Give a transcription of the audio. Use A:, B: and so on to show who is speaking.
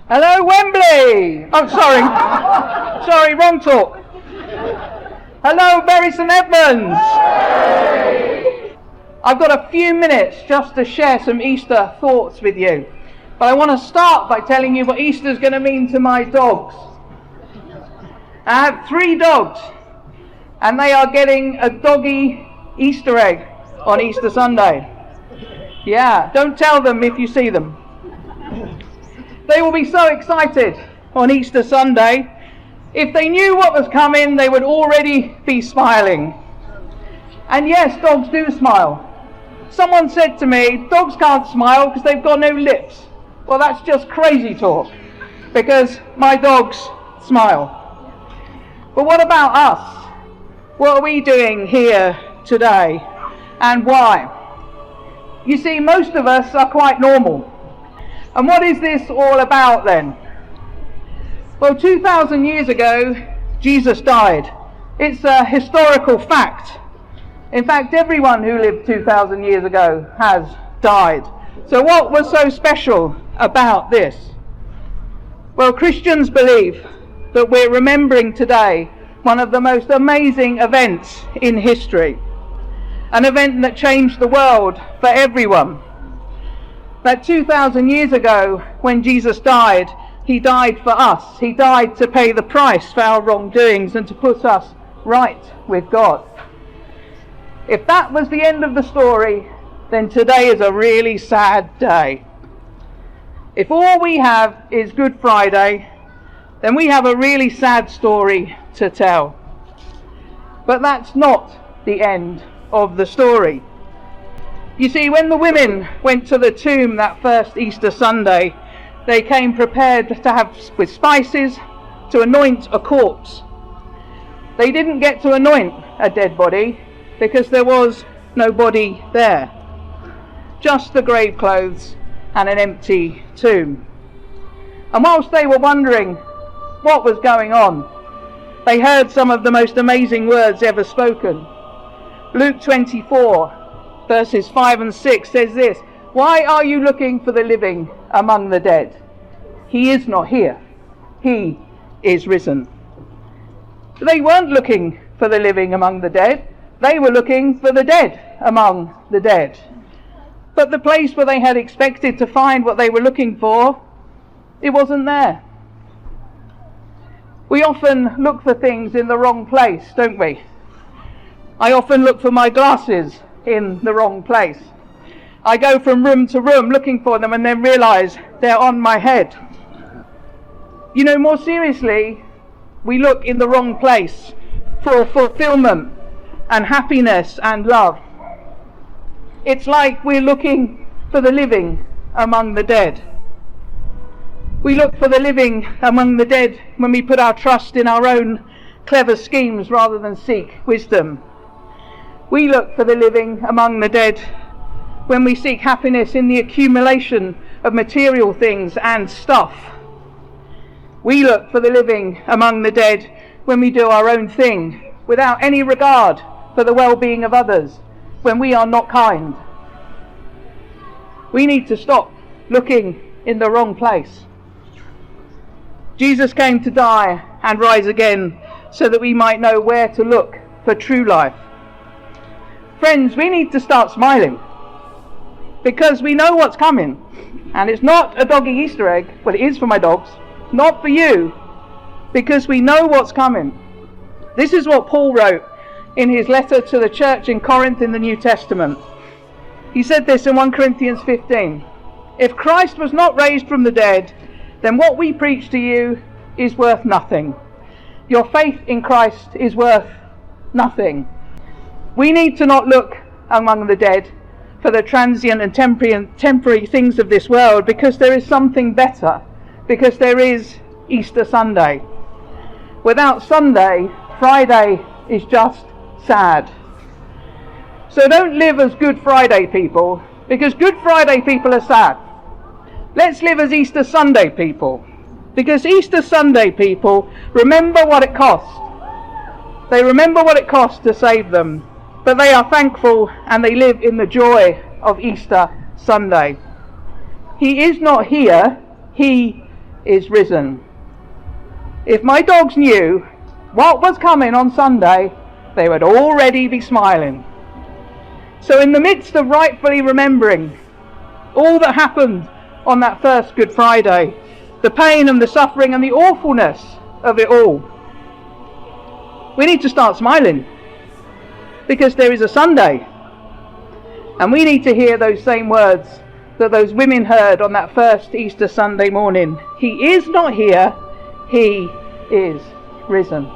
A: Hello, Wembley! Oh, sorry. Sorry, wrong talk. Hello, Bury St Edmunds! I've got a few minutes just to share some Easter thoughts with you. But I want to start by telling you what Easter's going to mean to my dogs. I have 3 dogs, and they are getting a doggy Easter egg on Easter Sunday. Yeah, don't tell them if you see them. They will be so excited on Easter Sunday. If they knew what was coming, they would already be smiling. And yes, dogs do smile. Someone said to me, dogs can't smile because they've got no lips. Well, that's just crazy talk, because my dogs smile. But what about us? What are we doing here today, and why? You see, most of us are quite normal. And what is this all about then? Well, 2,000 years ago, Jesus died. It's a historical fact. In fact, everyone who lived 2,000 years ago has died. So what was so special about this? Well, Christians believe that we're remembering today one of the most amazing events in history. An event that changed the world for everyone. That 2,000 years ago, when Jesus died, he died for us. He died to pay the price for our wrongdoings and to put us right with God. If that was the end of the story, then today is a really sad day. If all we have is Good Friday, then we have a really sad story to tell. But that's not the end of the story. You see, when the women went to the tomb that first Easter Sunday, they came prepared to have with spices to anoint a corpse. They didn't get to anoint a dead body because there was no body there. Just the grave clothes and an empty tomb. And whilst they were wondering what was going on, they heard some of the most amazing words ever spoken. Luke 24 verses 5 and 6 says this: "Why are you looking for the living among the dead? He is not here. He is risen." They weren't looking for the living among the dead. They were looking for the dead among the dead. But the place where they had expected to find what they were looking for, it wasn't there. We often look for things in the wrong place, don't we? I often look for my glasses in the wrong place. I go from room to room looking for them and then realise they're on my head. You know, more seriously, we look in the wrong place for fulfilment and happiness and love. It's like we're looking for the living among the dead. We look for the living among the dead when we put our trust in our own clever schemes rather than seek wisdom. We look for the living among the dead when we seek happiness in the accumulation of material things and stuff. We look for the living among the dead when we do our own thing without any regard for the well-being of others, when we are not kind. We need to stop looking in the wrong place. Jesus came to die and rise again so that we might know where to look for true life. Friends, we need to start smiling because we know what's coming, and it's not a doggy Easter egg. Well, it is for my dogs, not for you, because we know what's coming. This is what Paul wrote in his letter to the church in Corinth in the New Testament. He said this in 1 Corinthians 15. "If Christ was not raised from the dead, then what we preach to you is worth nothing. Your faith in Christ is worth nothing." We need to not look among the dead for the transient and temporary things of this world, because there is something better, because there is Easter Sunday. Without Sunday, Friday is just sad. So don't live as Good Friday people, because Good Friday people are sad. Let's live as Easter Sunday people, because Easter Sunday people remember what it cost. They remember what it cost to save them, but they are thankful and they live in the joy of Easter Sunday. He is not here, he is risen. If my dogs knew what was coming on Sunday, they would already be smiling. So in the midst of rightfully remembering all that happened on that first Good Friday, the pain and the suffering and the awfulness of it all, we need to start smiling, because there is a Sunday, and we need to hear those same words that those women heard on that first Easter Sunday morning. He is not here, he is risen.